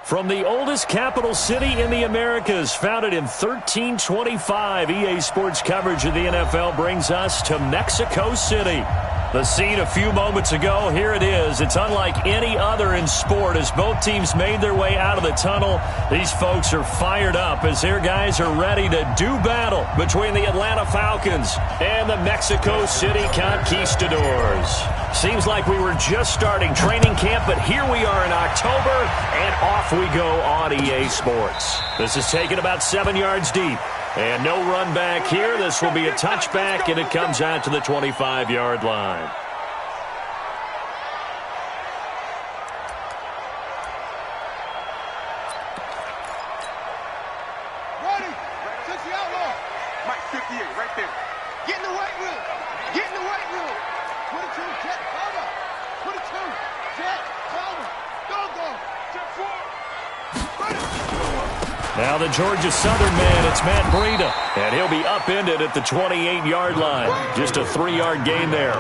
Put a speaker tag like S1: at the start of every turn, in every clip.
S1: From the oldest capital city in the Americas, founded in 1325, EA Sports coverage of the NFL brings us to Mexico City. The scene a few moments ago, here it is. It's unlike any other in sport as both teams made their way out of the tunnel. These folks are fired up as their guys are ready to do battle between the Atlanta Falcons and the Mexico City Conquistadors. Seems like we were just starting training camp, but here we are in October, and off we go on EA Sports. This is taken about 7 yards deep. And no run back here. This will be a touchback, and it comes out to the 25-yard line.
S2: Ready. Touch the outlaw. Mike 58, right there. Get in the weight room. Get in the weight room. 22, jet, cover. 22, jet, cover. Go. Jet 4. Ready.
S1: Now the Georgia Southern man, it's Matt Breida, and he'll be upended at the 28-yard line. Just a 3-yard gain there.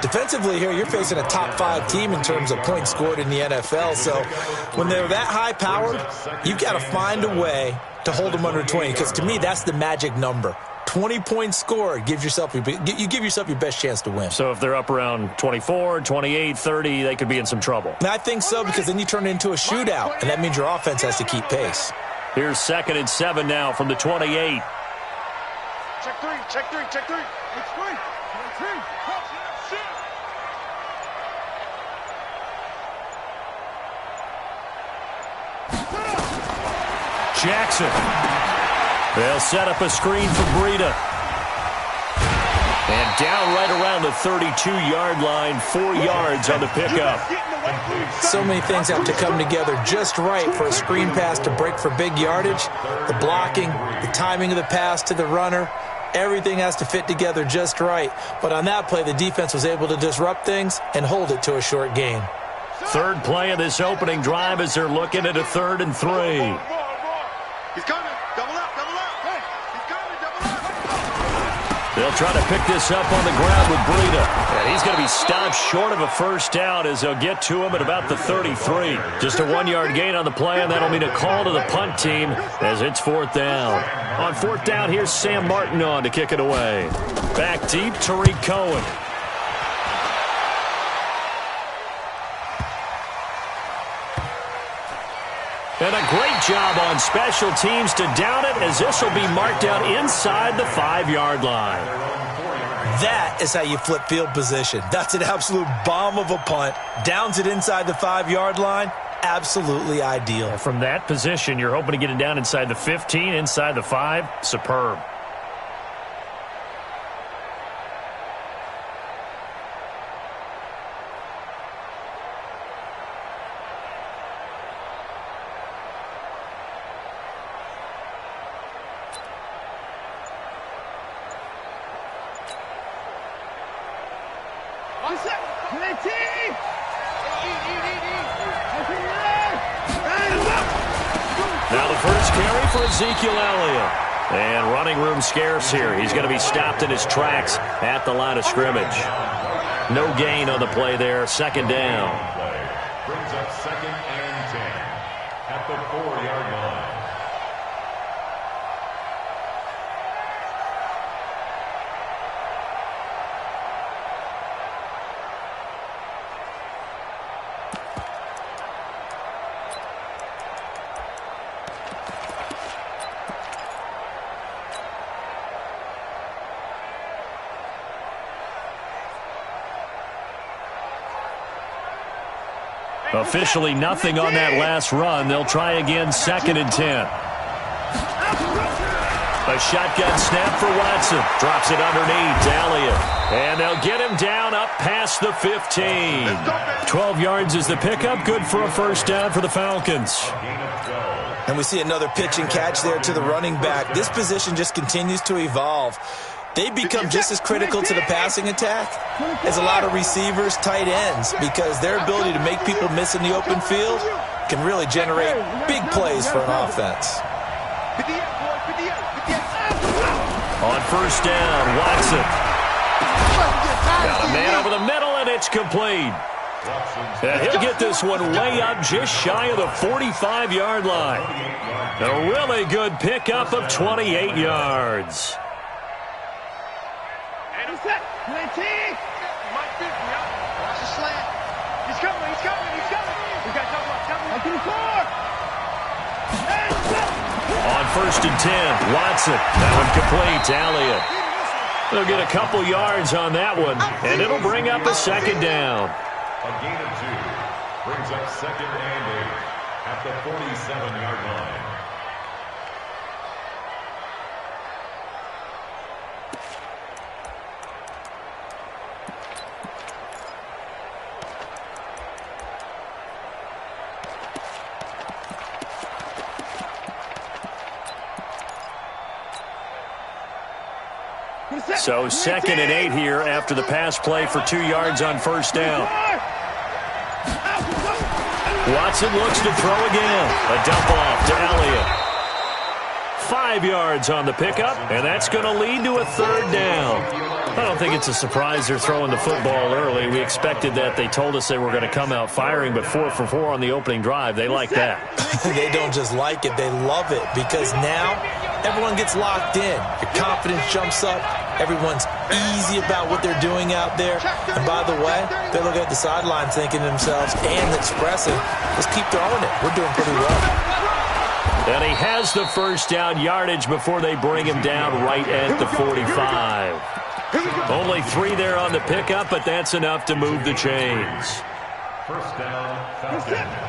S3: Defensively here, you're facing a top-5 team in terms of points scored in the NFL, so when they're that high-powered, you've got to find a way to hold them under 20, because to me, that's the magic number. 20 points scored, you give yourself your best chance to win.
S1: So if they're up around 24, 28, 30, they could be in some trouble.
S3: And I think so, because then you turn it into a shootout, and that means your offense has to keep pace.
S1: Here's 2nd and 7 now from the 28.
S2: Check 3. It's 3.
S1: Jackson. They'll set up a screen for Breida. And down right around the 32-yard line, 4 yards on the pickup.
S3: So many things have to come together just right for a screen pass to break for big yardage. The blocking, the timing of the pass to the runner, everything has to fit together just right. But on that play, the defense was able to disrupt things and hold it to a short gain.
S1: Third play of this opening drive as they're looking at a 3rd and 3.
S2: He's coming. Double up. Hey, he's coming. Double up.
S1: They'll try to pick this up on the ground with Breida. And he's going to be stopped short of a first down as they'll get to him at about the 33. Just a 1-yard gain on the play, and that'll mean a call to the punt team as it's 4th down. On 4th down, here's Sam Martin on to kick it away. Back deep, Tariq Cohen. And a great job on special teams to down it as this will be marked out inside the 5-yard line.
S3: That is how you flip field position. That's an absolute bomb of a punt. Downs it inside the 5-yard line. Absolutely ideal.
S1: From that position, you're hoping to get it down inside the 15, inside the 5. Superb. Now the first carry for Ezekiel Elliott. And running room scarce here. He's going to be stopped in his tracks at the line of scrimmage. No gain on the play there. 2nd down.
S4: Brings up 2nd and 10 at the 4-yard line.
S1: Officially nothing on that last run. They'll try again 2nd and 10. A shotgun snap for Watson. Drops it underneath to Elliott. And they'll get him down up past the 15. 12 yards is the pickup. Good for a first down for the Falcons.
S3: And we see another pitch and catch there to the running back. This position just continues to evolve. They become just as critical to the passing attack as a lot of receivers, tight ends, because their ability to make people miss in the open field can really generate big plays for an offense.
S1: On first down, Watson. Got a man over the middle, and it's complete. And he'll get this one way up just shy of the 45-yard line. A really good pickup of 28 yards.
S2: And he's set. 19. Mike 50, watch the slant. He's coming. He's got double. Up to the 4.
S1: On 1st and 10, Watson. That one complete to Elliott. They'll get a couple yards on that one, and it'll bring up a second down.
S4: A gain of 2 brings up 2nd and 8 at the 47-yard line.
S1: So 2nd and 8 here after the pass play for 2 yards on 1st down. Watson looks to throw again. A dump off to Elliott. 5 yards on the pickup, and that's going to lead to a 3rd down. I don't think it's a surprise they're throwing the football early. We expected that. They told us they were going to come out firing, but 4 for 4 on the opening drive. They like that.
S3: They don't just like it, they love it, because now everyone gets locked in. Your confidence jumps up. Everyone's easy about what they're doing out there. And by the way, they're looking at the sideline thinking to themselves and expressing, let's keep throwing it. We're doing pretty well.
S1: And he has the 1st down yardage before they bring him down right at the 45. Only 3 there on the pickup, but that's enough to move the chains.
S4: 1st down, Falcons.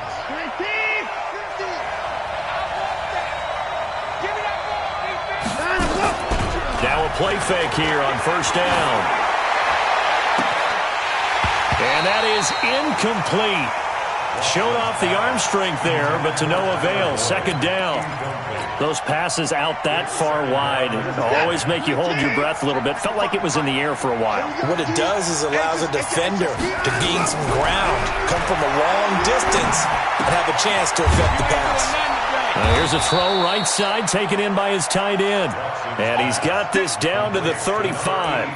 S1: Now a play fake here on 1st down. And that is incomplete. Showed off the arm strength there, but to no avail. 2nd down. Those passes out that far wide always make you hold your breath a little bit. Felt like it was in the air for a while.
S3: What it does is allows a defender to gain some ground, come from a long distance, and have a chance to affect the pass.
S1: Here's a throw right side taken in by his tight end. And he's got this down to the 35.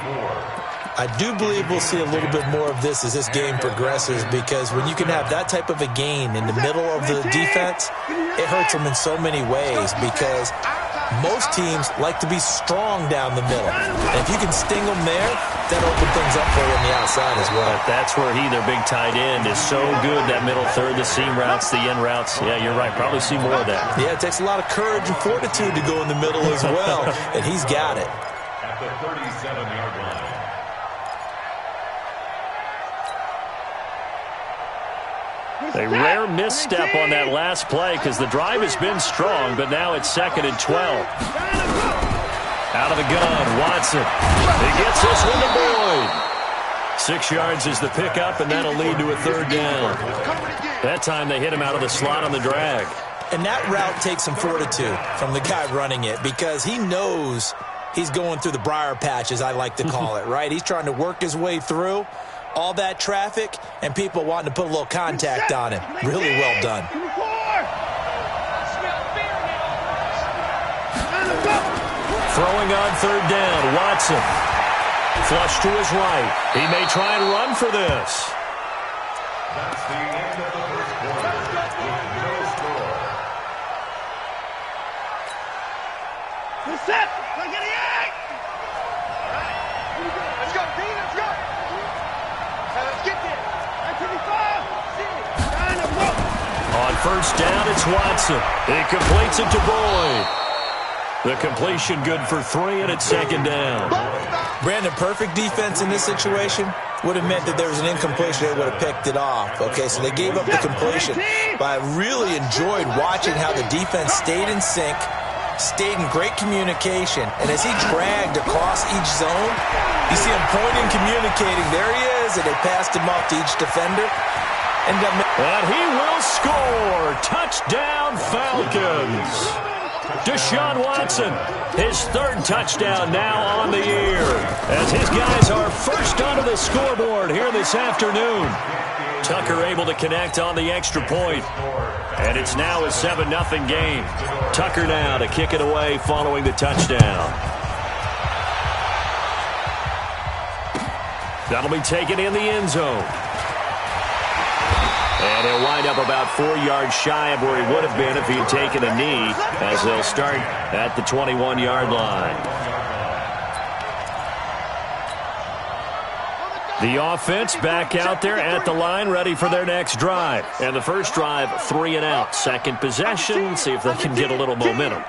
S3: I do believe we'll see a little bit more of this as this game progresses, because when you can have that type of a gain in the middle of the defense, it hurts them in so many ways, because most teams like to be strong down the middle. And if you can sting them there, that opens things up for you on the outside as well.
S1: But that's where their big tight end, is so good, that middle third, the seam routes, the in routes. Yeah, you're right. Probably see more of that.
S3: Yeah, it takes a lot of courage and fortitude to go in the middle as well, and he's got it.
S4: At the 37-yard line.
S1: A rare misstep on that last play, because the drive has been strong, but now it's 2nd and 12. Out of the gun, Watson. He gets this one to Boyd. 6 yards is the pickup, and that'll lead to a 3rd down. That time they hit him out of the slot on the drag.
S3: And that route takes some fortitude from the guy running it, because he knows he's going through the briar patch, as I like to call it, right? He's trying to work his way through all that traffic and people wanting to put a little contact on him. Really well done.
S1: Throwing on 3rd down, Watson. Flush to his right. He may try and run for this.
S4: That's the end of the first quarter with no score.
S2: We're set. Look at the egg. Let's go, D. Let's go. Let's get there. 95.
S1: On 1st down, it's Watson. He completes it to Boyd. The completion good for 3, and it's 2nd down.
S3: Brandon, perfect defense in this situation would have meant that there was an incompletion. They would have picked it off. Okay, so they gave up the completion. But I really enjoyed watching how the defense stayed in sync, stayed in great communication. And as he dragged across each zone, you see him pointing, communicating. There he is, and they passed him off to each defender. And
S1: he will score. Touchdown, Falcons. Deshaun Watson, his 3rd touchdown now on the year, as his guys are first onto the scoreboard here this afternoon. Tucker able to connect on the extra point, and it's now a 7-0 game. Tucker now to kick it away following the touchdown. That'll be taken in the end zone. And he'll wind up about 4 yards shy of where he would have been if he had taken a knee, as they'll start at the 21-yard line. The offense back out there at the line, ready for their next drive. And the first drive, 3 and out. Second possession, see if they can get a little momentum.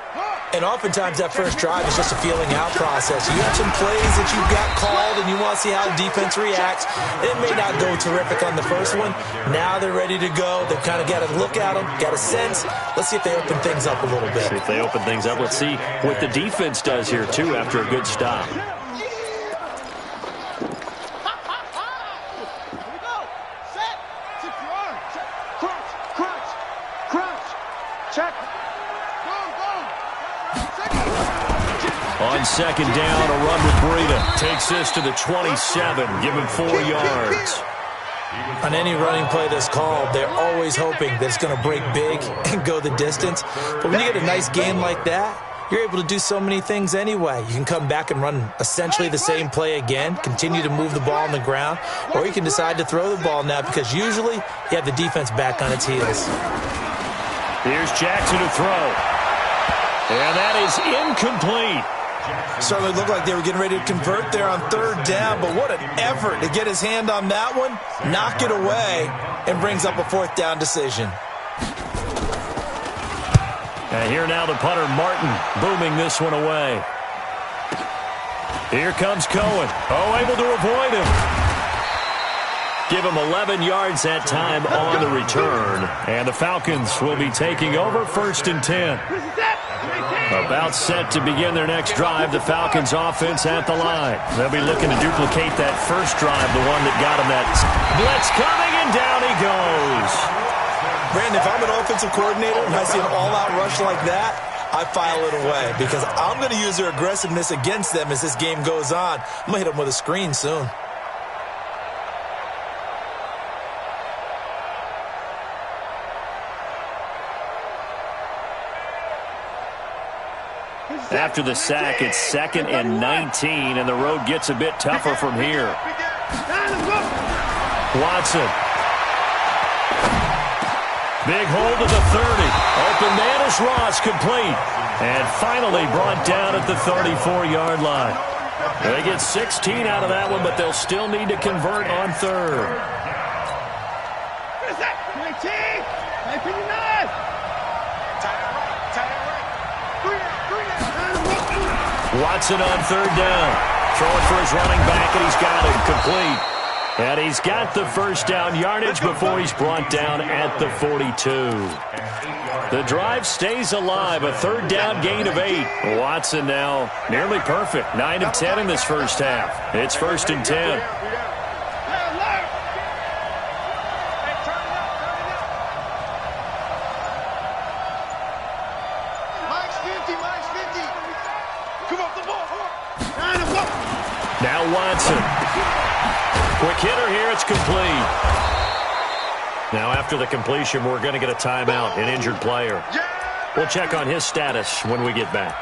S3: And oftentimes that first drive is just a feeling out process. You have some plays that you've got called and you want to see how the defense reacts. It may not go terrific on the first one. Now they're ready to go. They've kind of got to look at them, got a sense. Let's see if they open things up a little bit.
S1: See if they open things up. Let's see what the defense does here, too, after a good stop. On second down, a run with Breida. Takes this to the 27. Give him 4 yards.
S3: On any running play that's called, they're always hoping that it's going to break big and go the distance. But when you get a nice game like that, you're able to do so many things anyway. You can come back and run essentially the same play again, continue to move the ball on the ground, or you can decide to throw the ball now because usually you have the defense back on its heels.
S1: Here's Jackson to throw. And that is incomplete.
S3: Certainly looked like they were getting ready to convert there on third down, but what an effort to get his hand on that one, knock it away, and brings up a fourth down decision.
S1: And here now the punter, Martin, booming this one away. Here comes Cohen. Oh, able to avoid him. Give him 11 yards that time on the return. And the Falcons will be taking over, 1st and 10. About set to begin their next drive, the Falcons offense at the line. They'll be looking to duplicate that first drive, the one that got them that blitz coming, and down he goes.
S3: Brandon, if I'm an offensive coordinator and I see an all-out rush like that, I file it away because I'm going to use their aggressiveness against them as this game goes on. I'm going to hit them with a screen soon.
S1: After the sack, it's 2nd and 19, and the road gets a bit tougher from here. Watson. Big hold to the 30. Open man is Ross, complete. And finally brought down at the 34-yard line. They get 16 out of that one, but they'll still need to convert on third. Watson on third down. Throwing for his running back, and he's got it complete. And he's got the first down yardage before he's brought down at the 42. The drive stays alive, a third down gain of 8. Watson now nearly perfect, 9 of 10 in this first half. It's 1st and 10. Now Watson. Quick hitter here, it's complete. Now after the completion, we're going to get a timeout, an injured player. We'll check on his status when we get back.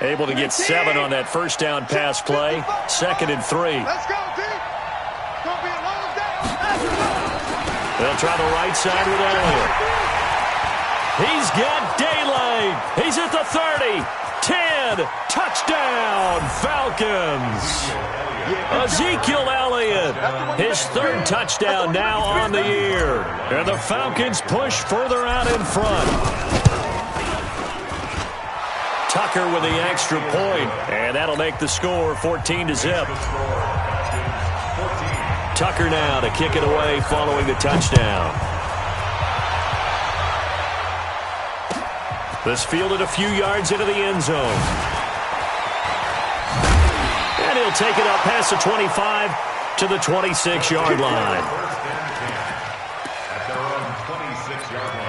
S1: Able to get 7 on that first down pass play. 2nd and 3.
S2: Let's go, D. Gonna be a long day.
S1: They'll try the right side with Elliott. He's got daylight. He's at the 30. 10. Touchdown, Falcons. Ezekiel Elliott, his 3rd touchdown now on the year. And the Falcons push further out in front. Tucker with the extra point, and that'll make the score 14-0. Tucker now to kick it away following the touchdown. This fielded a few yards into the end zone. And he'll take it up past the 25 to the 26-yard line.
S4: At their own 26-yard line.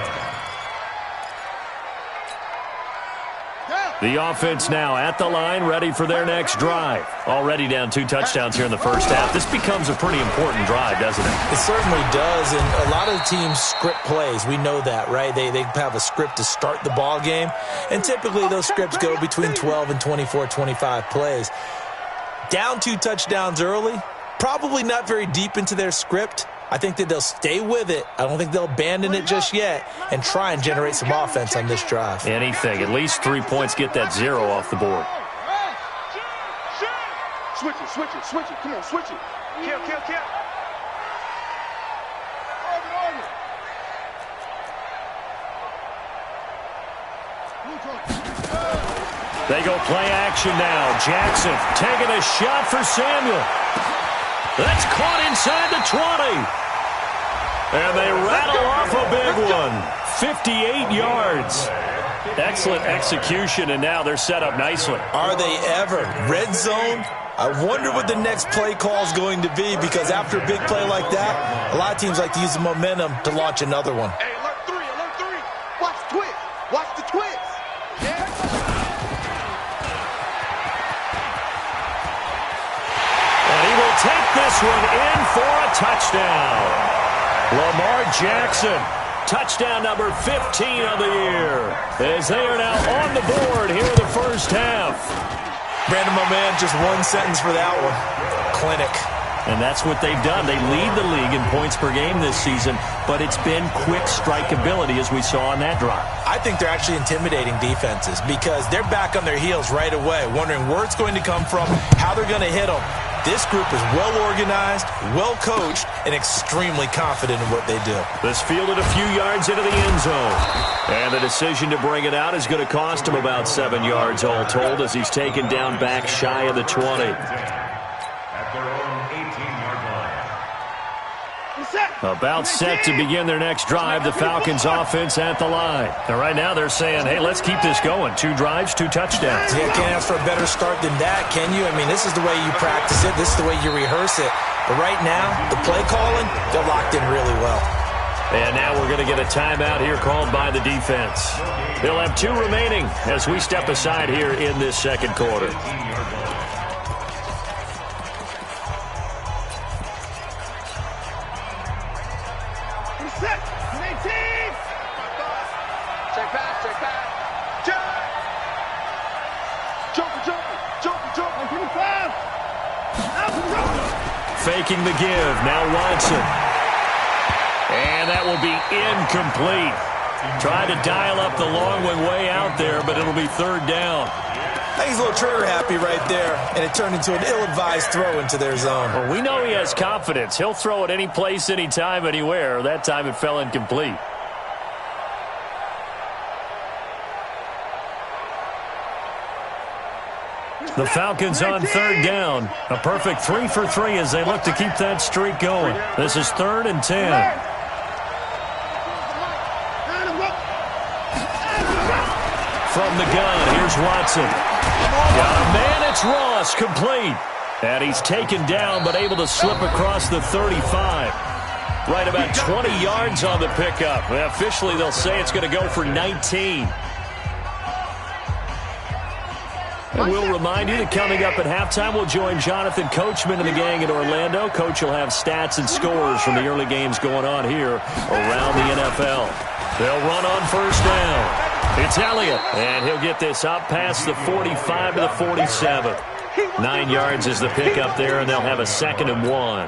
S1: The offense now at the line, ready for their next drive. Already down 2 touchdowns here in the first half. This becomes a pretty important drive, doesn't it?
S3: It certainly does, and a lot of teams script plays. We know that, right? They have a script to start the ball game, and typically those scripts go between 12 and 24, 25 plays. Down 2 touchdowns early, probably not very deep into their script. I think that they'll stay with it. I don't think they'll abandon it just yet and try and generate some offense on this drive.
S1: Anything. At least 3 points, get that 0 off the board.
S2: Switch it, switch it, switch it. Come on, switch it. Kill, kill, kill.
S1: They go play action now. Jackson taking a shot for Samuel. That's caught inside the 20. And they rattle off a big one. 58 yards. Excellent execution, and now they're set up nicely.
S3: Are they ever? Red zone? I wonder what the next play call is going to be, because after a big play like that, a lot of teams like to use the momentum to launch another one.
S2: Hey, alert 3, alert 3. Watch the twist. Watch the twist. Yeah.
S1: And he will take this one in for a touchdown. Lamar Jackson, touchdown number 15 of the year, as they are now on the board here in the first half.
S3: Brandon, my man, just one sentence for that one. Clinic.
S1: And that's what they've done. They lead the league in points per game this season, but it's been quick strikeability as we saw on that drive.
S3: I think they're actually intimidating defenses because they're back on their heels right away, wondering where it's going to come from, how they're going to hit them. This group is well organized, well coached, and extremely confident in what they do.
S1: This fielded a few yards into the end zone. And the decision to bring it out is going to cost him about 7 yards all told, as he's taken down back shy of the 20.
S4: At their own 18-yard line.
S1: About set to begin their next drive, the Falcons offense at the line. And right now they're saying, hey, let's keep this going. 2 drives, 2 touchdowns.
S3: Yeah, can't ask for a better start than that, can you? I mean, this is the way you practice it. This is the way you rehearse it. But right now, the play calling, they're locked in really well.
S1: And now we're going to get a timeout here called by the defense. They'll have 2 remaining as we step aside here in this second quarter. Faking the give. Now Watson. And that will be incomplete. Tried to dial up the long one way out there, but it'll be 3rd down.
S3: I think he's a little trigger happy right there, and it turned into an ill-advised throw into their zone.
S1: Well, we know he has confidence. He'll throw it any place, anytime, anywhere. That time it fell incomplete. The Falcons on 3rd down. A perfect 3 for 3 as they look to keep that streak going. This is 3rd and 10. From the gun, here's Watson. Got a man, it's Ross, complete. And he's taken down but able to slip across the 35. Right about 20 yards on the pickup. Officially, they'll say it's going to go for 19. And we'll remind you that coming up at halftime, we'll join Jonathan Coachman and the gang in Orlando. Coach will have stats and scores from the early games going on here around the NFL. They'll run on 1st down. It's Elliott, and he'll get this up past the 45 to the 47. 9 yards is the pickup there, and they'll have a 2nd and 1.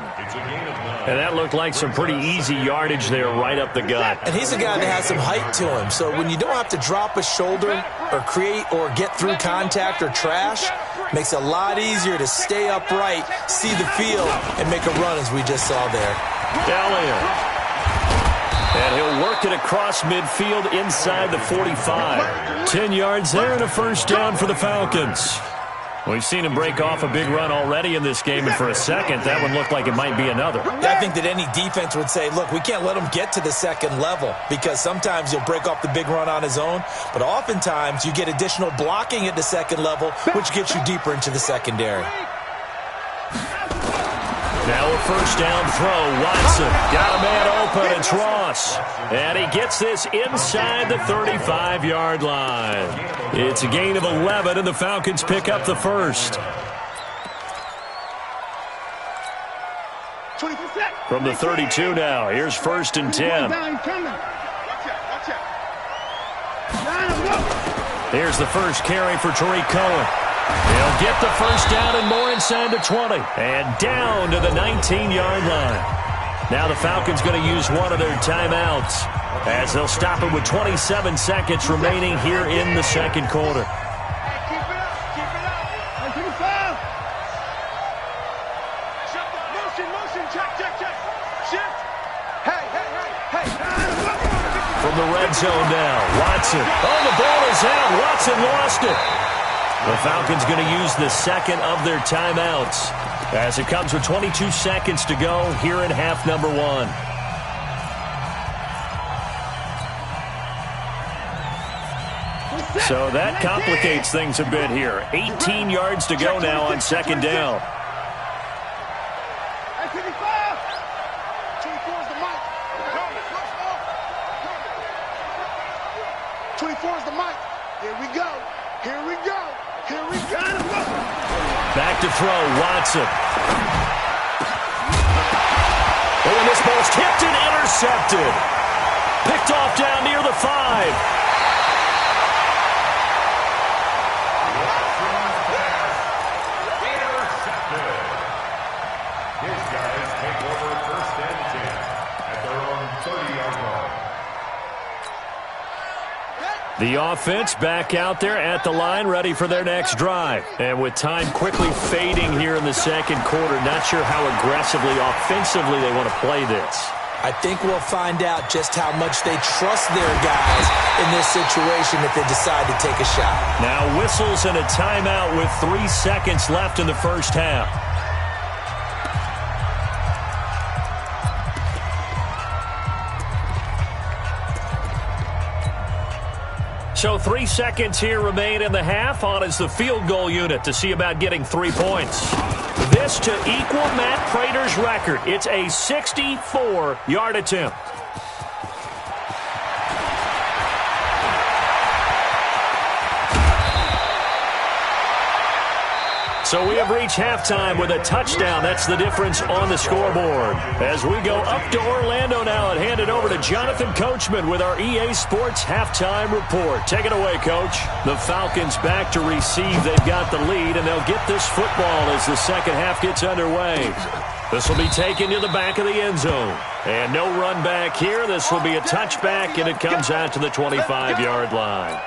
S1: And that looked like some pretty easy yardage there right up the gut.
S3: And he's a guy that has some height to him, so when you don't have to drop a shoulder or create or get through contact or trash, makes it a lot easier to stay upright, see the field, and make a run as we just saw there.
S1: Elliott. And he'll work it across midfield inside the 45. 10 yards there and a 1st down for the Falcons. We've seen him break off a big run already in this game, and for a second, that one looked like it might be another.
S3: I think that any defense would say, look, we can't let him get to the 2nd level, because sometimes he'll break off the big run on his own, but oftentimes you get additional blocking at the 2nd level, which gets you deeper into the secondary.
S1: Now a 1st down throw. Watson got a man open. It's Ross. And he gets this inside the 35-yard line. It's a gain of 11, and the Falcons pick up the 1st. From the 32 now, here's 1st and 10. Here's the first carry for Tariq Cohen. They'll get the first down and more inside the 20. And down to the 19-yard line. Now the Falcons going to use one of their timeouts as they'll stop it with 27 seconds remaining here in the second quarter. From the red zone now, Watson. Oh, the ball is out. Watson lost it. The Falcons going to use the second of their timeouts as it comes with 22 seconds to go here in half number one. So that complicates things a bit here. 18 yards to go now on second down.
S2: 24 is the mic. Here we go. Here we go. Here we go.
S1: Back to throw, Watson. Oh, and this ball's tipped and intercepted. Picked off down near the 5. The offense back out there at the line, ready for their next drive. And with time quickly fading here in the second quarter, not sure how aggressively, offensively they want to play this.
S3: I think we'll find out just how much they trust their guys in this situation if they decide to take a shot.
S1: Now whistles and a timeout with 3 seconds left in the first half. So 3 seconds here remain in the half. On is the field goal unit to see about getting 3 points. This to equal Matt Prater's record. It's a 64-yard attempt. So we have reached halftime with a touchdown. That's the difference on the scoreboard. As we go up to Orlando now and hand it over to Jonathan Coachman with our EA Sports Halftime Report. Take it away, Coach. The Falcons back to receive. They've got the lead, and they'll get this football as the second half gets underway. This will be taken to the back of the end zone. And no run back here. This will be a touchback, and it comes out to the 25-yard line.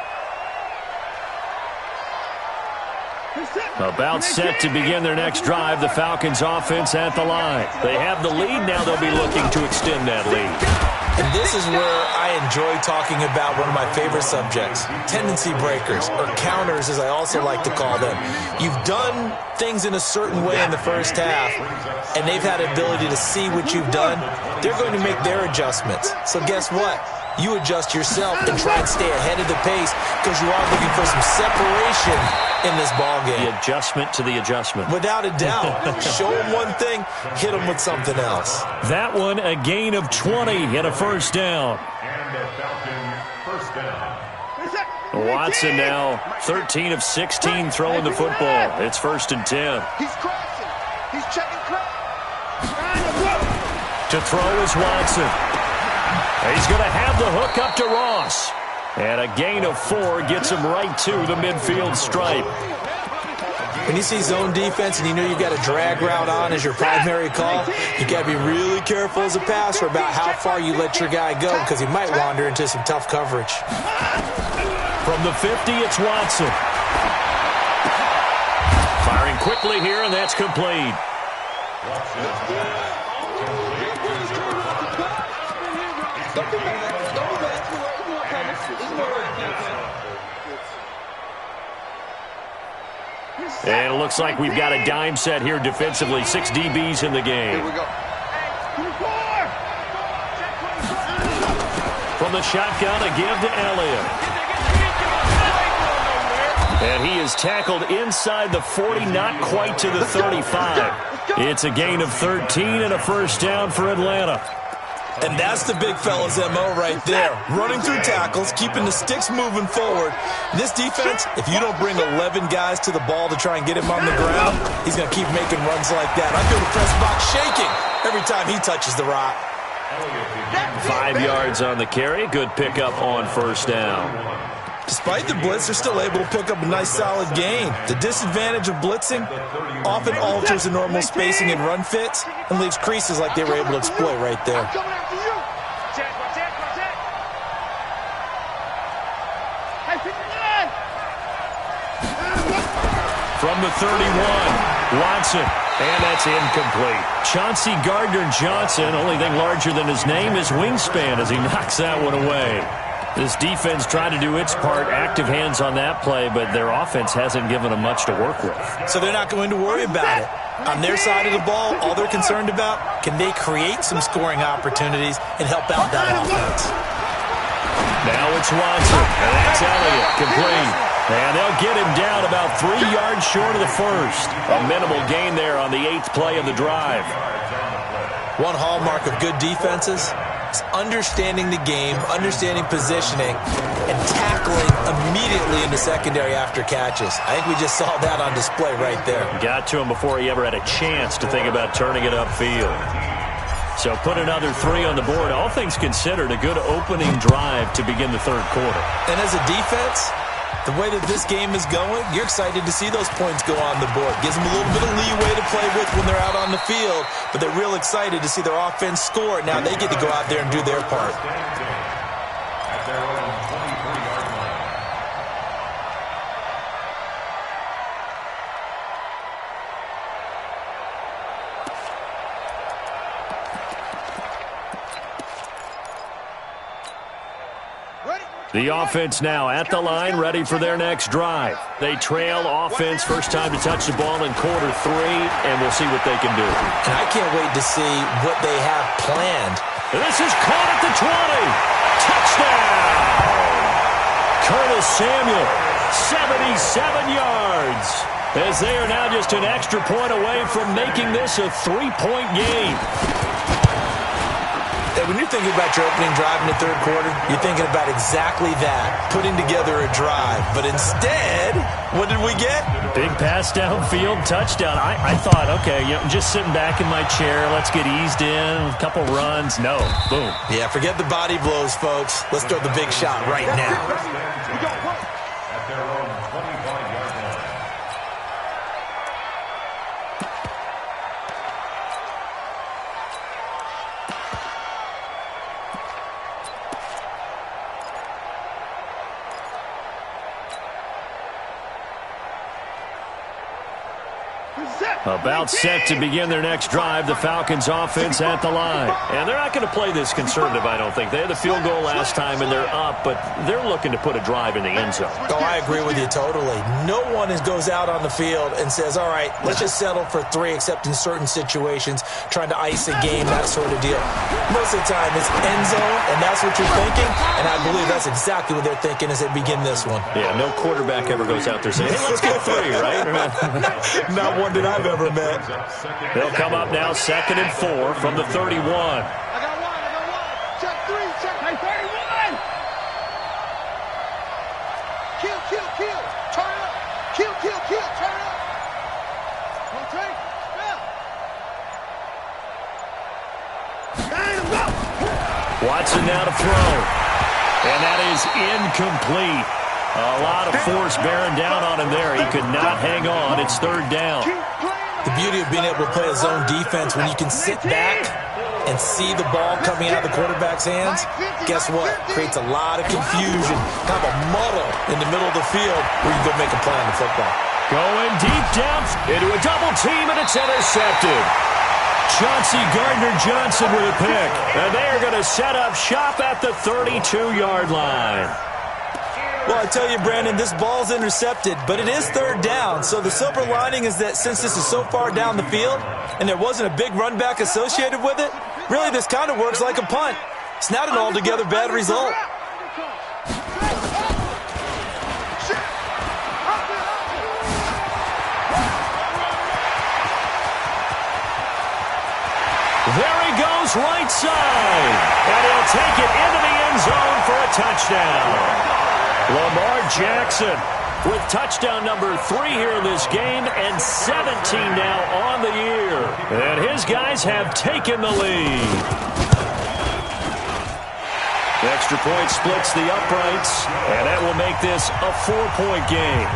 S1: About set to begin their next drive, the Falcons offense at the line. They have the lead. Now they'll be looking to extend that lead.
S3: And this is where I enjoy talking about one of my favorite subjects, tendency breakers, or counters as I also like to call them. You've done things in a certain way in the first half, and they've had the ability to see what you've done. They're going to make their adjustments. So guess what? You adjust yourself and try and stay ahead of the pace because you are looking for some separation in this ballgame.
S1: The adjustment to the adjustment.
S3: Without a doubt. Show them one thing, hit them with something else.
S1: That one, a gain of 20 and a first down.
S4: And a Falcon first down.
S1: Watson now 13 of 16 throwing the football. It's 1st and 10.
S2: He's crossing. He's checking cross.
S1: To throw is Watson. He's going to have the hook up to Ross. And a gain of 4 gets him right to the midfield stripe.
S3: When you see zone defense and you know you've got a drag route on as your primary call, you got to be really careful as a passer about how far you let your guy go because he might wander into some tough coverage.
S1: From the 50, it's Watson. Firing quickly here, and that's complete. And it looks like we've got a dime set here defensively. 6 DBs in the game.
S2: Here we go.
S1: From the shotgun, a give to Elliott. And he is tackled inside the 40, not quite to the 35. It's a gain of 13 and a first down for Atlanta.
S3: And that's the big fella's MO right there. Running through tackles, keeping the sticks moving forward. This defense, if you don't bring 11 guys to the ball to try and get him on the ground, he's going to keep making runs like that. I feel the press box shaking every time he touches the rock.
S1: 5 yards on the carry. Good pickup on first down.
S3: Despite the blitz, they're still able to pick up a nice solid gain. The disadvantage of blitzing often alters the normal spacing and run fits and leaves creases like they were able to exploit right there.
S1: From the 31, Watson. And that's incomplete. Chauncey Gardner-Johnson, only thing larger than his name is wingspan as he knocks that one away. This defense tried to do its part, active hands on that play, but their offense hasn't given them much to work with.
S3: So they're not going to worry about it. On their side of the ball, all they're concerned about, can they create some scoring opportunities and help out that offense?
S1: Now it's Watson, and that's Elliott, complete. And they'll get him down about 3 yards short of the first. A minimal gain there on the 8th play of the drive.
S3: One hallmark of good defenses is understanding the game, understanding positioning, and tackling immediately in the secondary after catches. I think we just saw that on display right there.
S1: Got to him before he ever had a chance to think about turning it upfield. So put another 3 on the board. All things considered, a good opening drive to begin the third quarter.
S3: And as a defense, the way that this game is going, you're excited to see those points go on the board. Gives them a little bit of leeway to play with when they're out on the field, but they're real excited to see their offense score. Now they get to go out there and do their part.
S4: At their own 23-yard line.
S1: The offense now at the line, ready for their next drive. They trail offense, first time to touch the ball in quarter 3, and we'll see what they can do.
S3: And I can't wait to see what they have planned.
S1: This is caught at the 20. Touchdown! Curtis Samuel, 77 yards. As they are now just an extra point away from making this a 3-point game.
S3: When you're thinking about your opening drive in the third quarter, you're thinking about exactly that, putting together a drive. But instead, what did we get?
S1: Big pass downfield, touchdown. I thought, okay, I'm just sitting back in my chair. Let's get eased in, a couple runs. No, boom.
S3: Yeah, forget the body blows, folks. Let's throw the big shot right now.
S4: At their own 25-yard line.
S1: About set to begin their next drive, the Falcons offense at the line. And they're not going to play this conservative, I don't think. They had the field goal last time, and they're up, but they're looking to put a drive in the end zone.
S3: Oh, I agree with you totally. No one goes out on the field and says, all right, let's just settle for 3, except in certain situations, trying to ice a game, that sort of deal. Most of the time, it's end zone, and that's what you're thinking, and I believe that's exactly what they're thinking as they begin this one.
S1: Yeah, no quarterback ever goes out there saying, hey, let's get 3, right?
S3: Not one that I've ever met.
S1: They'll come up now 2nd and 4 from the 31.
S2: I got one. Check 3, check 31. Kill, turn up. Kill, turn up. Rotate, spell.
S1: Watson now to throw. And that is incomplete. A lot of force bearing down on him there. He could not hang on. It's 3rd down.
S3: The beauty of being able to play a zone defense when you can sit back and see the ball coming out of the quarterback's hands, guess what? Creates a lot of confusion, kind of a muddle in the middle of the field where you go make a play on the football.
S1: Going deep down into a double team, and it's intercepted. Chauncey Gardner-Johnson with a pick. And they are going to set up shop at the 32-yard line.
S3: Well, I tell you, Brandon, this ball's intercepted, but it is 3rd down. So the silver lining is that since this is so far down the field and there wasn't a big run back associated with it, really this kind of works like a punt. It's not an altogether bad result.
S1: There he goes, right side. And he'll take it into the end zone for a touchdown. Lamar Jackson with touchdown number 3 here in this game and 17 now on the year. And his guys have taken the lead. The extra point splits the uprights, and that will make this a 4-point game.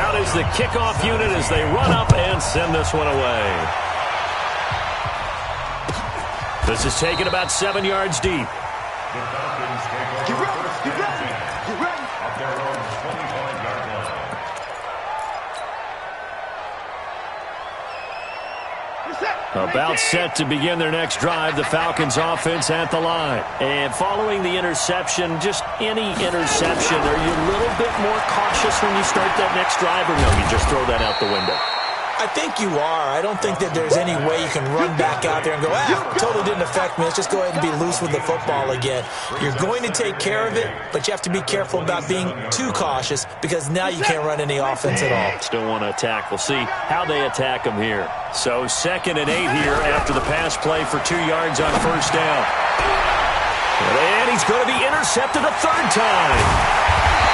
S1: Out is the kickoff unit as they run up and send this one away. This is taken about 7 yards deep.
S4: The Falcons take over first and 10 at their own 25-yard line.
S1: About set to begin their next drive, the Falcons offense at the line. And following the interception, just any interception, are you a little bit more cautious when you start that next drive, or no, you just throw that out the window?
S3: I think you are. I don't think that there's any way you can run back out there and go, totally didn't affect me. Let's just go ahead and be loose with the football again. You're going to take care of it, but you have to be careful about being too cautious because now you can't run any offense at all.
S1: Still want to attack. We'll see how they attack them here. So 2nd and 8 here after the pass play for 2 yards on first down. And he's going to be intercepted a 3rd time.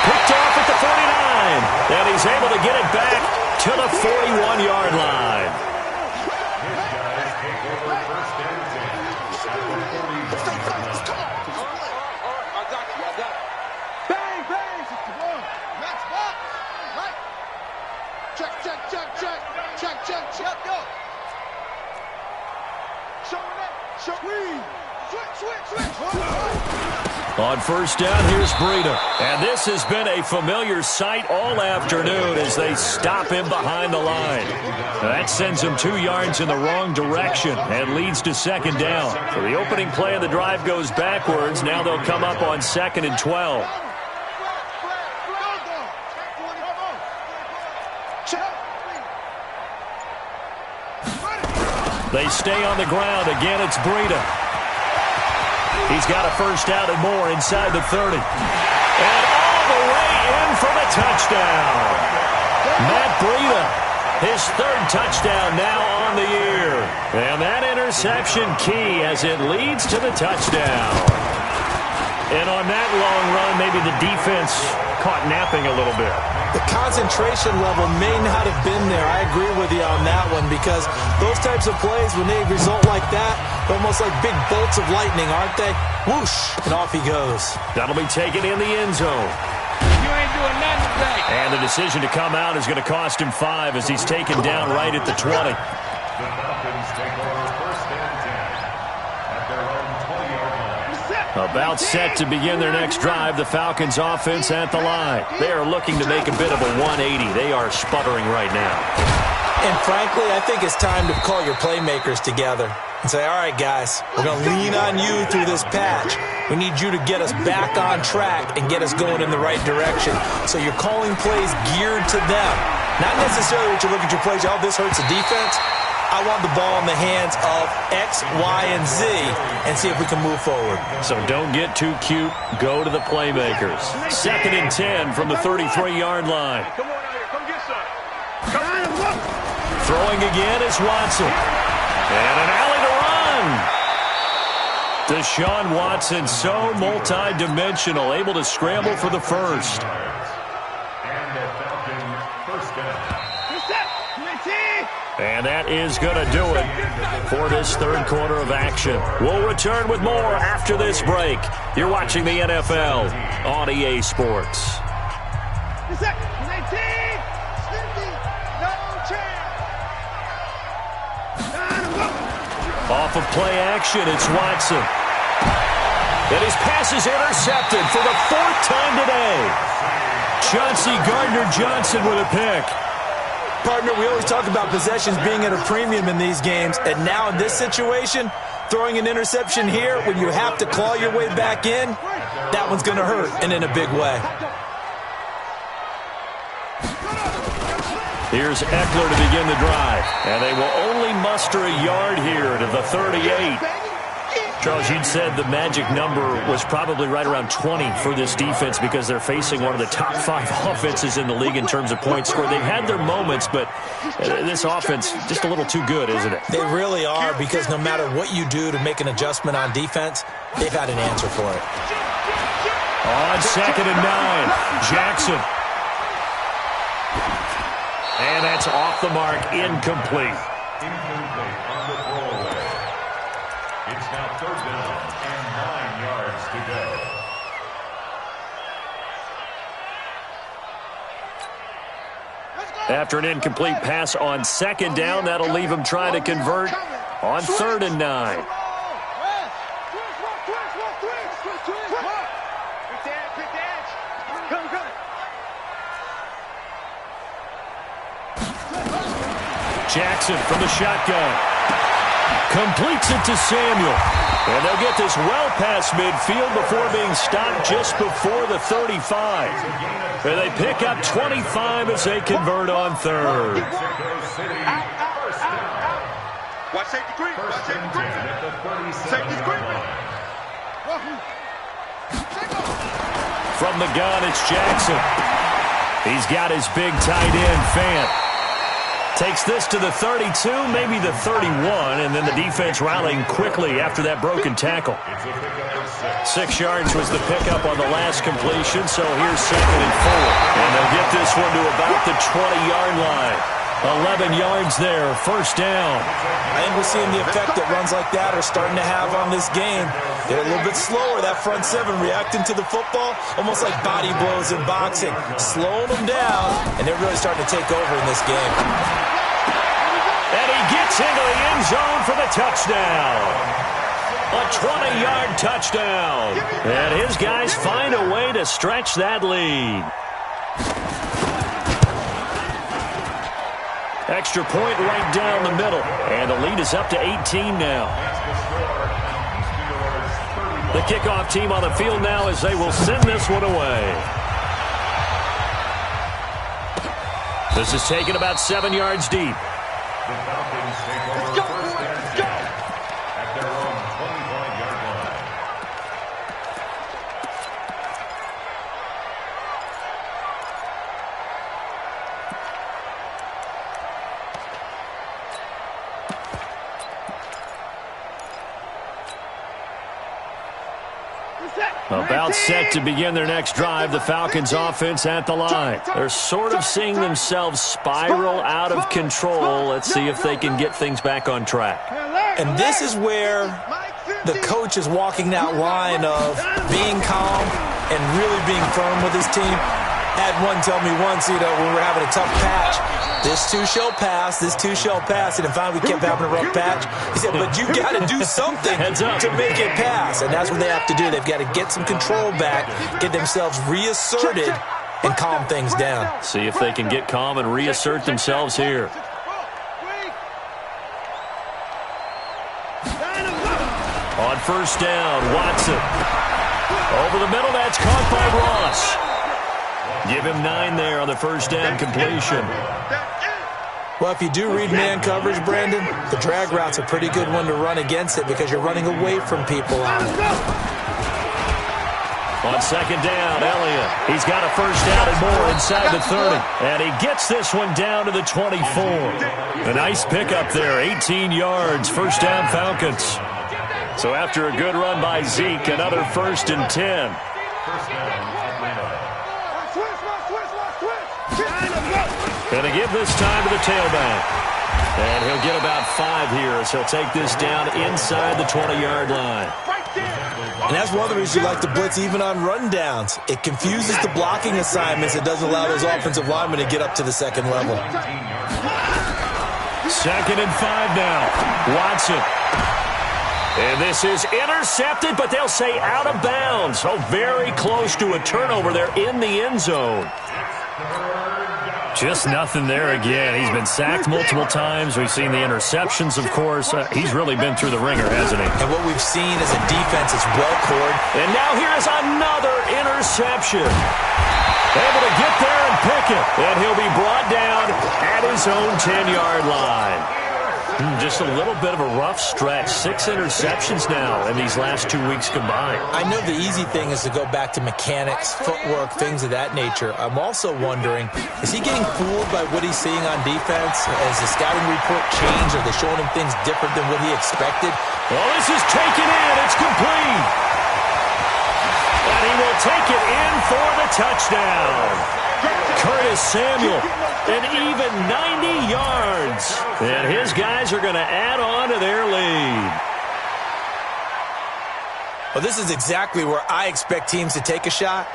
S1: Picked off at the 49. And he's able to get it back to the 41-yard line.
S4: His guys take over first and 10 at the 41-yard line.
S2: I got it. Bang, bang. Max box. Right. Check. Go. Switch.
S1: On first down, here's Breida. And this has been a familiar sight all afternoon as they stop him behind the line. That sends him 2 yards in the wrong direction and leads to 2nd down. So the opening play of the drive goes backwards. Now they'll come up on 2nd and 12. They stay on the ground. Again, it's Breida. He's got a first down and more inside the 30. And all the way in for the touchdown. Matt Breida, his 3rd touchdown now on the year. And that interception key as it leads to the touchdown. And on that long run, maybe the defense caught napping a little bit.
S3: The concentration level may not have been there. I agree with you on that one because those types of plays, when they result like that, they're almost like big bolts of lightning, aren't they? Whoosh, and off he goes.
S1: That'll be taken in the end zone.
S2: You ain't doing nothing today.
S1: And the decision to come out is going to cost him 5 as he's taken down right at the 20.
S4: The Falcons take over first and 10 at their own 20-yard line.
S1: About set to begin their next drive, the Falcons offense at the line. They are looking to make a bit of a 180. They are sputtering right now.
S3: And frankly, I think it's time to call your playmakers together and say, all right, guys, we're going to lean on you through this patch. We need you to get us back on track and get us going in the right direction. So you're calling plays geared to them. Not necessarily that you look at your plays, oh, this hurts the defense. I want the ball in the hands of X, Y, and Z and see if we can move forward.
S1: So don't get too cute. Go to the playmakers. 2nd and 10 from the 33-yard line.
S2: Come on out here. Come get some.
S1: Throwing again is Watson. And an alley to run. Deshaun Watson, so multi-dimensional, able to scramble for the first.
S4: And the Falcon first down.
S1: And that is going to do it for this 3rd quarter of action. We'll return with more after this break. You're watching the NFL on EA Sports. Off of play action, it's Watson. And his pass is intercepted for the 4th time today. Chauncey Gardner-Johnson with a pick.
S3: Partner, we always talk about possessions being at a premium in these games, and now in this situation, throwing an interception here when you have to claw your way back in, that one's going to hurt, and in a big way.
S1: Here's Eckler to begin the drive, and they will only muster a yard here to the 38. Charles, you'd said the magic number was probably right around 20 for this defense because they're facing one of the top 5 offenses in the league in terms of points scored. They've had their moments, but this offense just a little too good, isn't it?
S3: They really are, because no matter what you do to make an adjustment on defense, they've had an answer for it.
S1: On 2nd and 9, Jackson. And that's off the mark, incomplete.
S4: Incomplete on the throwaway. It's now 3rd down and 9 yards to go.
S1: After an incomplete pass on 2nd down, that'll leave him trying to convert on 3rd and 9. Jackson from the shotgun. Completes it to Samuel. And they'll get this well past midfield before being stopped just before the 35. And they pick up 25 as they convert on 3rd.
S2: Watch safety green. Watch safety green. Safety green.
S1: From the gun, it's Jackson. He's got his big tight end, Fant. Takes this to the 32, maybe the 31, and then the defense rallying quickly after that broken tackle. 6 yards was the pickup on the last completion, so here's 2nd and 4. And they'll get this one to about the 20-yard line. 11 yards there, 1st down.
S3: I think we're seeing the effect that runs like that are starting to have on this game. They're a little bit slower, that front 7, reacting to the football, almost like body blows in boxing, slowing them down, and they're really starting to take over in this game.
S1: And he gets into the end zone for the touchdown. A 20-yard touchdown. And his guys find a way to stretch that lead. Extra point right down the middle. And the lead is up to 18 now. The kickoff team on the field now as they will send this one away. This is taken about 7 yards deep.
S4: The Falcons take over first and 10 at their own 25-yard line.
S1: About set to begin their next drive, the Falcons offense at the line. They're sort of seeing themselves spiral out of control. Let's see if they can get things back on track.
S3: And this is where the coach is walking that line of being calm and really being firm with his team. Had one tell me once, when we were having a tough patch, this too shall pass, this too shall pass. And finally we kept having a rough patch. He said, but you got to do something to make it pass. And that's what they have to do. They've got to get some control back, get themselves reasserted, and calm things down.
S1: See if they can get calm and reassert themselves here. On 1st down, Watson. Over the middle, that's caught by Ross. Give him 9 there on the 1st down completion.
S3: Well, if you do read man coverage, Brandon, the drag route's a pretty good one to run against it because you're running away from people on it.
S1: On 2nd down, Elliott. He's got a 1st down and more inside the 30. And he gets this one down to the 24. A nice pickup there, 18 yards, 1st down Falcons. So after a good run by Zeke, another 1st and 10. Going to give this time to the tailback. And he'll get about 5 here as he'll take this down inside the 20-yard line.
S3: And that's one of the reasons you like to blitz even on rundowns. It confuses the blocking assignments. It doesn't allow those offensive linemen to get up to the 2nd level.
S1: 2nd and 5 now. Watson. And this is intercepted, but they'll say out of bounds. So very close to a turnover there in the end zone. Just nothing there again. He's been sacked multiple times. We've seen the interceptions, of course. He's really been through the ringer, hasn't he?
S3: And what we've seen is a defense that's well-cored.
S1: And now here is another interception. Able to get there and pick it. And he'll be brought down at his own 10-yard line. Just a little bit of a rough stretch. 6 interceptions now in these last 2 weeks combined.
S3: I know the easy thing is to go back to mechanics, footwork, things of that nature. I'm also wondering, is he getting fooled by what he's seeing on defense? Has the scouting report changed? Are they showing him things different than what he expected?
S1: Well, this is taken in. It's complete. And he will take it in for the touchdown. Curtis Samuel, an even 90 yards. And his guys are going to add on to their lead.
S3: Well, this is exactly where I expect teams to take a shot.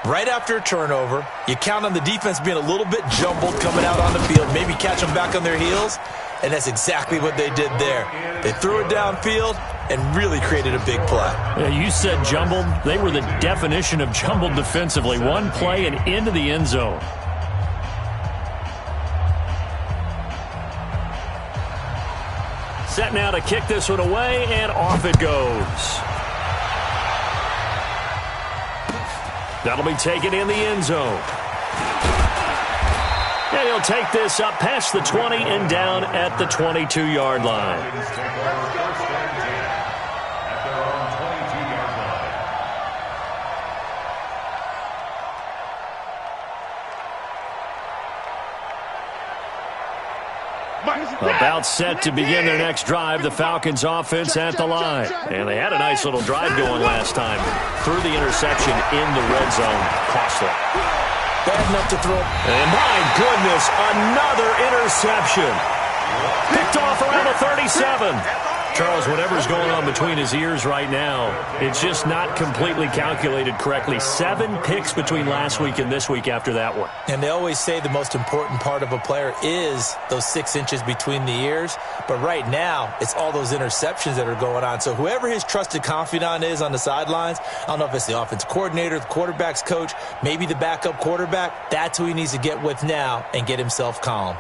S3: Right after a turnover, you count on the defense being a little bit jumbled coming out on the field, maybe catch them back on their heels, and that's exactly what they did there. They threw it downfield and really created a big play.
S1: Yeah, you said jumbled. They were the definition of jumbled defensively. One play and into the end zone. Set now to kick this one away, and off it goes. That'll be taken in the end zone. And he'll take this up past the 20 and down at the 22-yard line. About set to begin their next drive, the Falcons offense at the line. And they had a nice little drive going last time. Threw the interception in the red zone. Costly.
S3: Bad enough to throw.
S1: And my goodness, another interception. Picked off around the 37. Charles, whatever's going on between his ears right now, it's just not completely calculated correctly. 7 picks between last week and this week after that one.
S3: And they always say the most important part of a player is those 6 inches between the ears. But right now, it's all those interceptions that are going on. So whoever his trusted confidant is on the sidelines, I don't know if it's the offense coordinator, the quarterback's coach, maybe the backup quarterback, that's who he needs to get with now and get himself calm.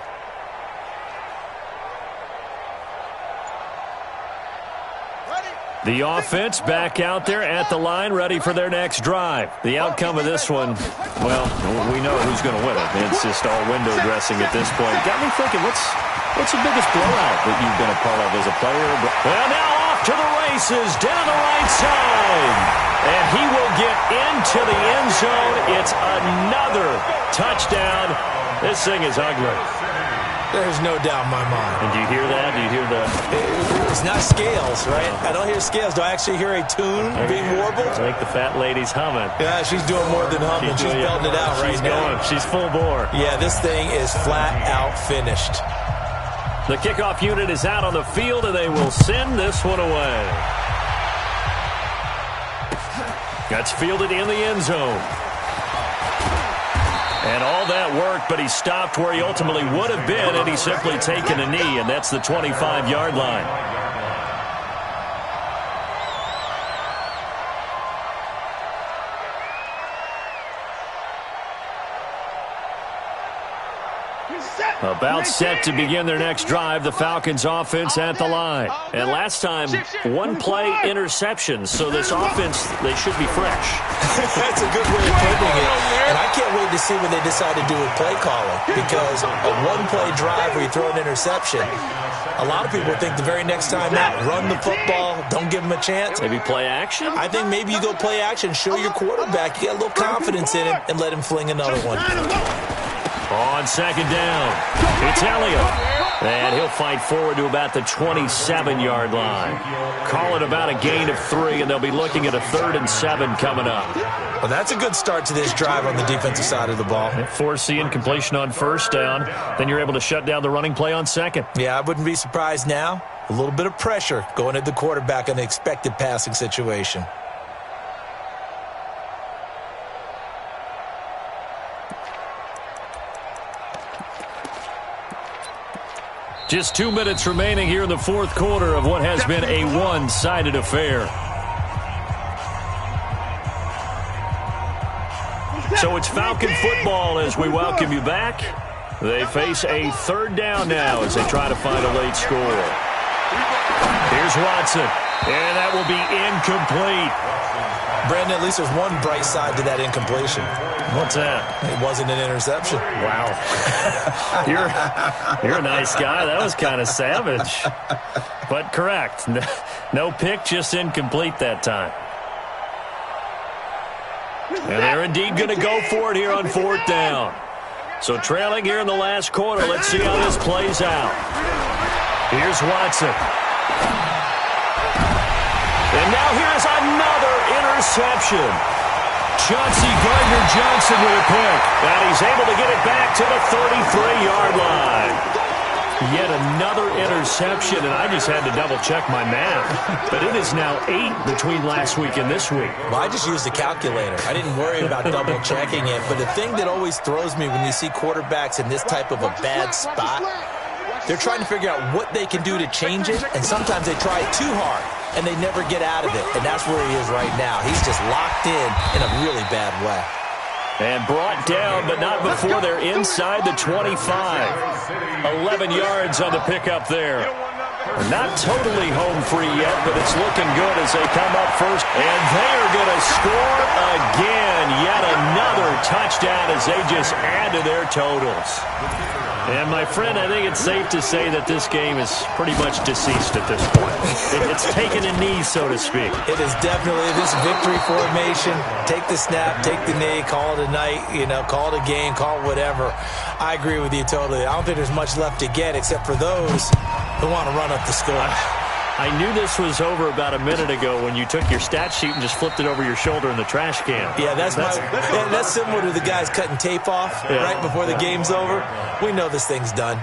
S1: The offense back out there at the line, ready for their next drive. The outcome of this one, well, we know who's going to win it. It's just all window dressing at this point. Got me thinking, what's the biggest blowout that you've been a part of as a player? Well, now off to the races, down the right side. And he will get into the end zone. It's another touchdown. This thing is ugly.
S3: There's no doubt in my mind.
S1: And do you hear that? Do you hear the...
S3: It's not scales, right? I don't hear scales. Do I actually hear a tune being warbled?
S1: I think the fat lady's humming.
S3: Yeah, she's doing more than humming. She's belting it out right now.
S1: She's full bore.
S3: Yeah, this thing is flat out finished.
S1: The kickoff unit is out on the field, and they will send this one away. That's fielded in the end zone. And all that worked, but he stopped where he ultimately would have been, and he's simply taken a knee, and that's the 25-yard line. About set to begin their next drive, the Falcons offense at the line. And last time, 1 play interception, so this offense, they should be fresh.
S3: That's a good way of putting it. And I can't wait to see what they decide to do with play calling, because a 1-play drive where you throw an interception, a lot of people think the very next time out, run the football, don't give them a chance.
S1: Maybe play action?
S3: I think maybe you go play action, show your quarterback, you got a little confidence in him, and let him fling another one.
S1: On second down, it's Elliott. And he'll fight forward to about the 27-yard line. Call it about a gain of 3, and they'll be looking at a 3rd and 7 coming up.
S3: Well, that's a good start to this drive on the defensive side of the ball.
S1: Force the incompletion on first down. Then you're able to shut down the running play on second.
S3: Yeah, I wouldn't be surprised now. A little bit of pressure going at the quarterback in the expected passing situation.
S1: Just 2 minutes remaining here in the fourth quarter of what has been a one-sided affair. So it's Falcon football as we welcome you back. They face a 3rd down now as they try to find a late score. Here's Watson, and that will be incomplete.
S3: Brandon, at least there's one bright side to that incompletion.
S1: What's that?
S3: It wasn't an interception.
S1: Wow. You're a nice guy. That was kind of savage. But correct. No pick, just incomplete that time. And they're indeed going to go for it here on 4th down. So trailing here in the last quarter. Let's see how this plays out. Here's Watson. And now here's another interception. Chauncey Gardner-Johnson with a pick. And he's able to get it back to the 33-yard line. Yet another interception, and I just had to double-check my math. But it is now 8 between last week and this week.
S3: Well, I just used a calculator. I didn't worry about double-checking it. But the thing that always throws me when you see quarterbacks in this type of a bad spot, they're trying to figure out what they can do to change it, and sometimes they try it too hard, and they never get out of it. And that's where he is right now. He's just locked in a really bad way.
S1: And brought down, but not before they're inside the 25. 11 yards on the pickup there. Not totally home free yet, but it's looking good as they come up first. And they are going to score again. Yet another touchdown as they just add to their totals. And, my friend, I think it's safe to say that this game is pretty much deceased at this point. It's taken a knee, so to speak.
S3: It is definitely this victory formation. Take the snap, take the knee, call it a night, call it a game, call it whatever. I agree with you totally. I don't think there's much left to get except for those who want to run up the score.
S1: I knew this was over about a minute ago when you took your stat sheet and just flipped it over your shoulder in the trash can.
S3: Yeah, that's similar to the guys cutting tape off right before the game's over. We know this thing's done.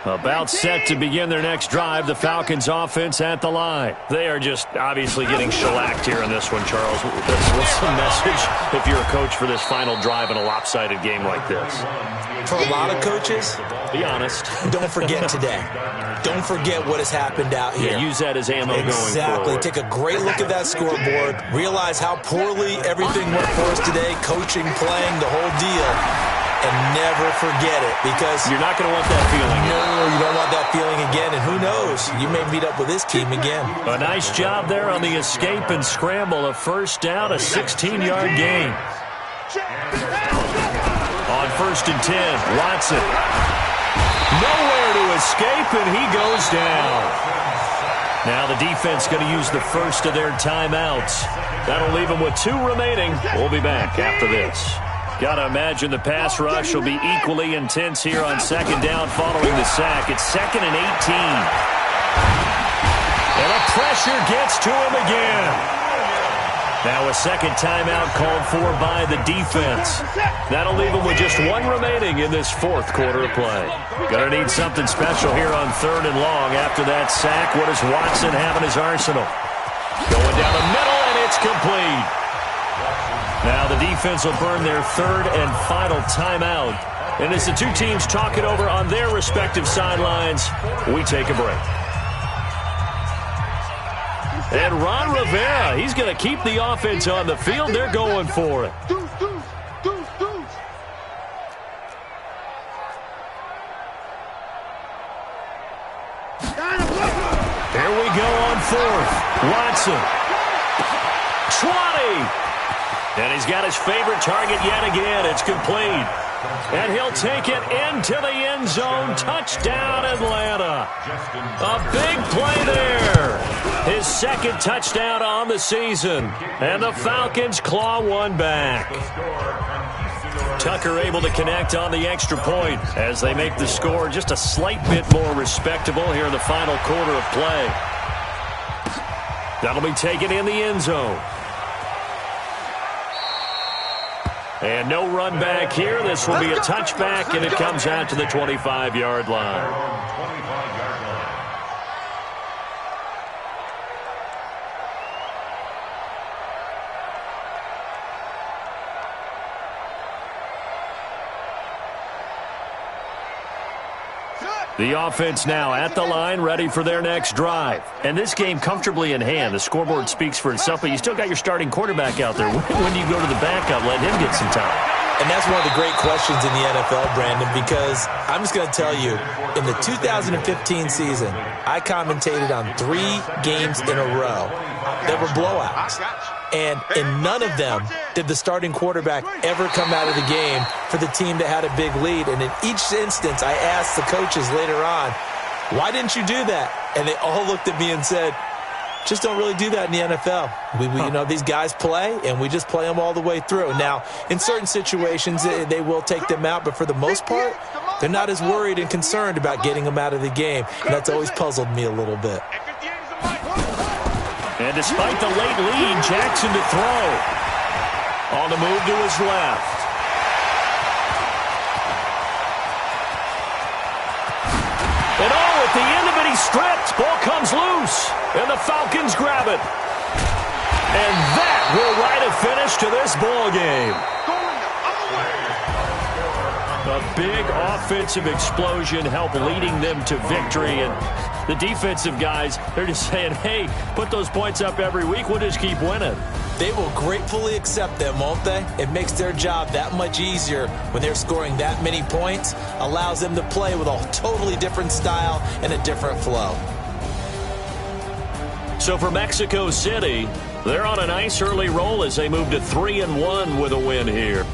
S1: About set to begin their next drive, the Falcons offense at the line. They are just obviously getting shellacked here in this one, Charles. What's the message if you're a coach for this final drive in a lopsided game like this?
S3: For a lot of coaches,
S1: be honest.
S3: Don't forget today. Don't forget what has happened out here.
S1: Yeah, use that as ammo going forward.
S3: Exactly. Take a great look at that scoreboard. Realize how poorly everything went for us today, coaching, playing, the whole deal. And never forget it, because
S1: you're not going to want that feeling.
S3: No, you don't want that feeling again. And who knows? You may meet up with this team again.
S1: A nice job there on the escape and scramble. A first down, a 16-yard gain. On 1st and 10, Watson. Nowhere to escape, and he goes down. Now the defense going to use the first of their timeouts. That'll leave them with 2 remaining. We'll be back after this. Got to imagine the pass rush will be equally intense here on 2nd down following the sack. It's 2nd and 18. And the pressure gets to him again. Now a second timeout called for by the defense. That'll leave him with just 1 remaining in this 4th quarter of play. Gonna need something special here on 3rd and long. After that sack, what does Watson have in his arsenal? Going down the middle, and it's complete. Now the defense will burn their 3rd and final timeout. And as the 2 teams talk it over on their respective sidelines, we take a break. And Ron Rivera, he's going to keep the offense on the field. They're going for it. Here we go on 4th. Watson. 20. And he's got his favorite target yet again. It's complete. And he'll take it into the end zone. Touchdown, Atlanta. A big play there. His 2nd touchdown on the season. And the Falcons claw one back. Tucker able to connect on the extra point as they make the score just a slight bit more respectable here in the final quarter of play. That'll be taken in the end zone. And no run back here. This will be a touchback, and it comes out to the 25-yard line. The offense now at the line, ready for their next drive. And this game comfortably in hand. The scoreboard speaks for itself, but you still got your starting quarterback out there. When do you go to the backup, let him get some time?
S3: And that's one of the great questions in the NFL, Brandon, because I'm just going to tell you, in the 2015 season, I commentated on 3 games in a row that were blowouts. And in none of them did the starting quarterback ever come out of the game for the team that had a big lead. And in each instance, I asked the coaches later on, why didn't you do that? And they all looked at me and said, just don't really do that in the NFL. You know, these guys play, and we just play them all the way through. Now, in certain situations, they will take them out, but for the most part, They're not as worried and concerned about getting him out of the game, and that's always puzzled me a little bit.
S1: And despite the late lead, Jackson to throw. On the move to his left. And at the end of it, he's stripped. Ball comes loose, and the Falcons grab it. And that will write a finish to this ball game. A big offensive explosion helped leading them to victory. And the defensive guys, they're just saying, hey, put those points up every week. We'll just keep winning.
S3: They will gratefully accept them, won't they? It makes their job that much easier when they're scoring that many points. Allows them to play with a totally different style and a different flow.
S1: So for Mexico City, they're on a nice early roll as they move to 3-1 with a win here.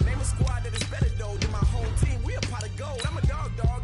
S2: Name a squad that is better though than my home team. We a pot of gold. I'm a dog.